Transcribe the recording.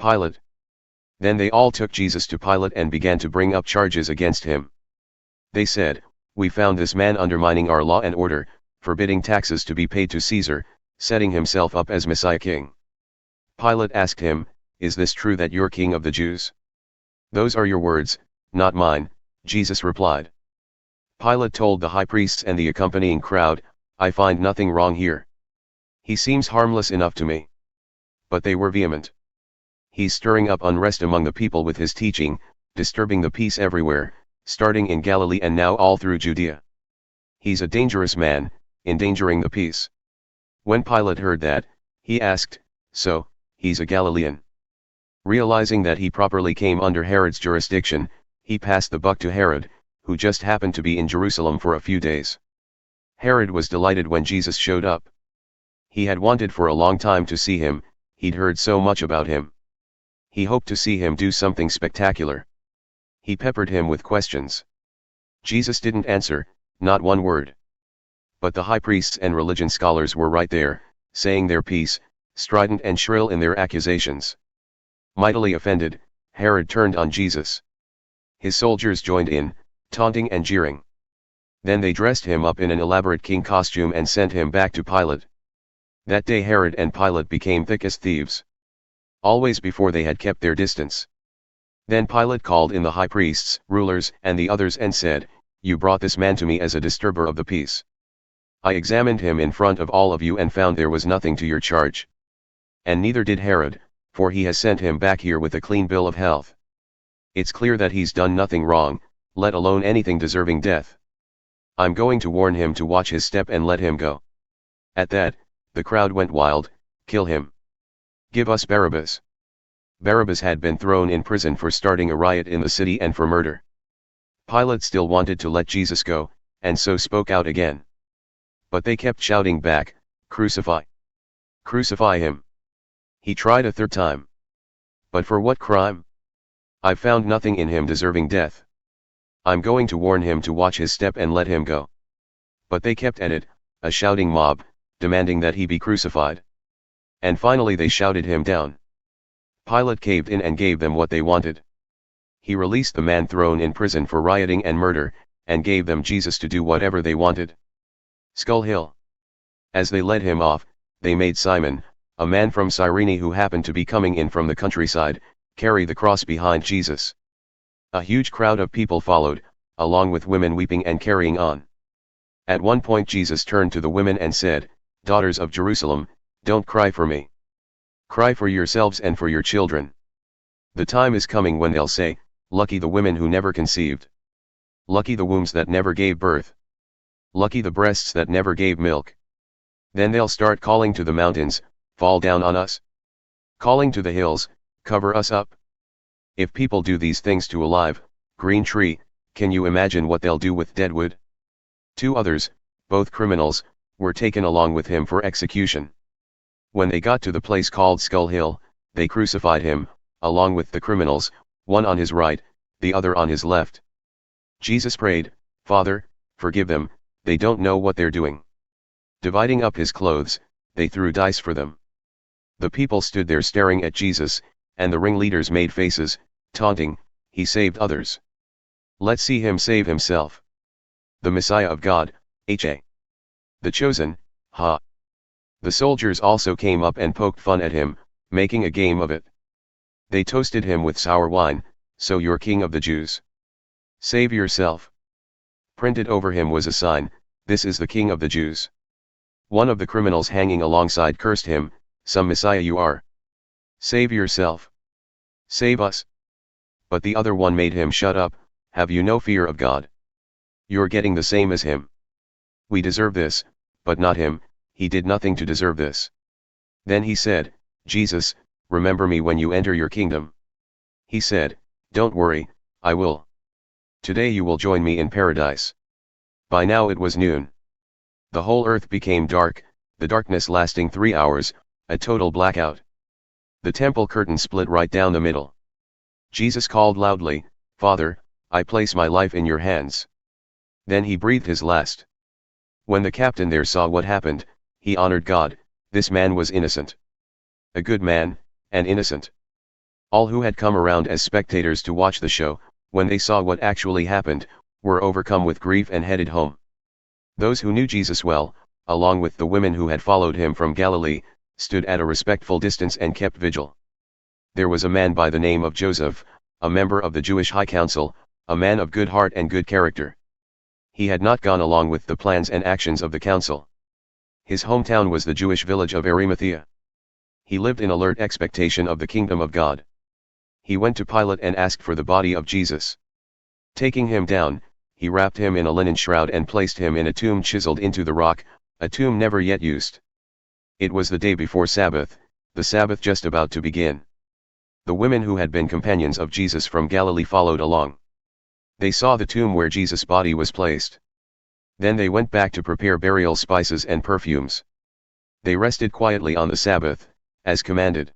Pilate. Then they all took Jesus to Pilate and began to bring up charges against him. They said, "We found this man undermining our law and order, forbidding taxes to be paid to Caesar, setting himself up as Messiah king." Pilate asked him, "Is this true that you're king of the Jews?" "Those are your words, not mine," Jesus replied. Pilate told the high priests and the accompanying crowd, "I find nothing wrong here. He seems harmless enough to me." But they were vehement. "He's stirring up unrest among the people with his teaching, disturbing the peace everywhere, starting in Galilee and now all through Judea. He's a dangerous man, endangering the peace." When Pilate heard that, he asked, "So, he's a Galilean?" Realizing that he properly came under Herod's jurisdiction, he passed the buck to Herod, who just happened to be in Jerusalem for a few days. Herod was delighted when Jesus showed up. He had wanted for a long time to see him, he'd heard so much about him. He hoped to see him do something spectacular. He peppered him with questions. Jesus didn't answer, not one word. But the high priests and religion scholars were right there, saying their piece, strident and shrill in their accusations. Mightily offended, Herod turned on Jesus. His soldiers joined in, taunting and jeering. Then they dressed him up in an elaborate king costume and sent him back to Pilate. That day Herod and Pilate became thick as thieves. Always before they had kept their distance. Then Pilate called in the high priests, rulers, and the others and said, "You brought this man to me as a disturber of the peace. I examined him in front of all of you and found there was nothing to your charge. And neither did Herod, for he has sent him back here with a clean bill of health. It's clear that he's done nothing wrong, let alone anything deserving death. I'm going to warn him to watch his step and let him go." At that, the crowd went wild, "Kill him. Give us Barabbas." Barabbas had been thrown in prison for starting a riot in the city and for murder. Pilate still wanted to let Jesus go, and so spoke out again. But they kept shouting back, "Crucify! Crucify him!" He tried a third time. "But for what crime? I've found nothing in him deserving death. I'm going to warn him to watch his step and let him go." But they kept at it, a shouting mob, demanding that he be crucified. And finally they shouted him down. Pilate caved in and gave them what they wanted. He released the man thrown in prison for rioting and murder, and gave them Jesus to do whatever they wanted. Skull Hill. As they led him off, they made Simon, a man from Cyrene who happened to be coming in from the countryside, carry the cross behind Jesus. A huge crowd of people followed, along with women weeping and carrying on. At one point Jesus turned to the women and said, "Daughters of Jerusalem, don't cry for me. Cry for yourselves and for your children. The time is coming when they'll say, 'Lucky the women who never conceived. Lucky the wombs that never gave birth. Lucky the breasts that never gave milk.' Then they'll start calling to the mountains, 'Fall down on us.' Calling to the hills, 'Cover us up.' If people do these things to a live, green tree, can you imagine what they'll do with dead wood?" 2 others, both criminals, were taken along with him for execution. When they got to the place called Skull Hill, they crucified him, along with the criminals, one on his right, the other on his left. Jesus prayed, "Father, forgive them, they don't know what they're doing." Dividing up his clothes, they threw dice for them. The people stood there staring at Jesus, and the ringleaders made faces, taunting, "He saved others. Let's see him save himself. The Messiah of God, ha. The chosen, ha." The soldiers also came up and poked fun at him, making a game of it. They toasted him with sour wine, "So you're king of the Jews? Save yourself." Printed over him was a sign, "This is the King of the Jews." One of the criminals hanging alongside cursed him, "Some Messiah you are. Save yourself. Save us." But the other one made him shut up, "Have you no fear of God? You're getting the same as him. We deserve this, but not him, he did nothing to deserve this." Then he said, "Jesus, remember me when you enter your kingdom." He said, "Don't worry, I will. Today you will join me in paradise." By now it was noon. The whole earth became dark, the darkness lasting 3 hours, a total blackout. The temple curtain split right down the middle. Jesus called loudly, "Father, I place my life in your hands." Then he breathed his last. When the captain there saw what happened, he honored God, this man was innocent. A good man, and innocent. All who had come around as spectators to watch the show, when they saw what actually happened, were overcome with grief and headed home. Those who knew Jesus well, along with the women who had followed him from Galilee, stood at a respectful distance and kept vigil. There was a man by the name of Joseph, a member of the Jewish High Council, a man of good heart and good character. He had not gone along with the plans and actions of the council. His hometown was the Jewish village of Arimathea. He lived in alert expectation of the kingdom of God. He went to Pilate and asked for the body of Jesus. Taking him down, he wrapped him in a linen shroud and placed him in a tomb chiseled into the rock, a tomb never yet used. It was the day before Sabbath, the Sabbath just about to begin. The women who had been companions of Jesus from Galilee followed along. They saw the tomb where Jesus' body was placed. Then they went back to prepare burial spices and perfumes. They rested quietly on the Sabbath, as commanded.